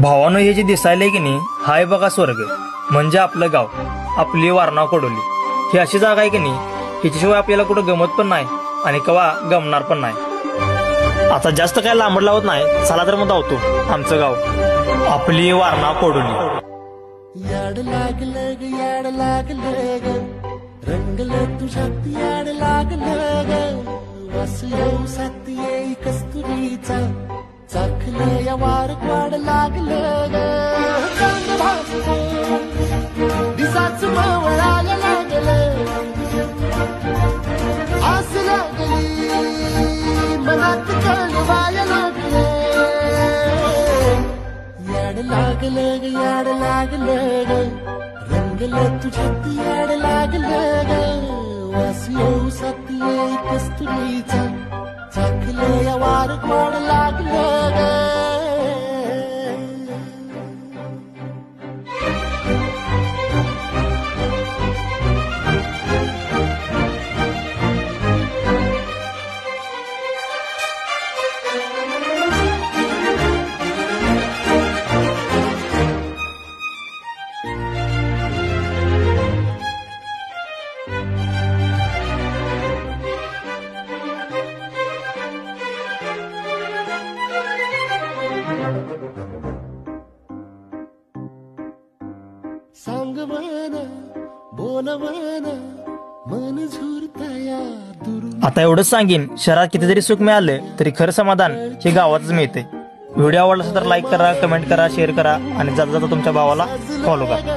भावानं हे जे दिसायलंय की नाही हाय बघा स्वर्ग, म्हणजे आपलं गाव, आपली वारणा कोडोली। ही अशी जागा आहे की नाही हिच्याशिवाय आपल्याला कुठं गमत पण नाही आणि कवा गमणार पण नाही। आता जास्त काय लांबड लावत नाही, चला तर मग धावतो आमचं गाव, आपली वारणा कोडोली। याड लागलं ग, याड लागलं ग, रंगलं तुझ्यात याड लागलं ग, वास येऊ साथ येई कस्तुरीचा, चाखलं या वार वाड लागलं ग, चांग भासलं दिसाच मावळायला लागलं, आस लागली मनात कळवायला लागलं, याड लागलं ग, याड लागलं ग, रंगलं तुझ्यात याड लागलं ग, वास येऊ साथ येई कस्तुरीचा, चाखलं या वार वाड लागलं ग। सांग म्हणा बोल म्हणा मन झुरतया दूर। आता एवढंच सांगेन, शहरात किती जरी सुख मिळालं तरी खरं समाधान हे गावातच मिळते। व्हिडिओ आवडला तर लाईक करा, कमेंट करा, शेअर करा आणि जाता जाता तुमच्या भावाला फॉलो करा।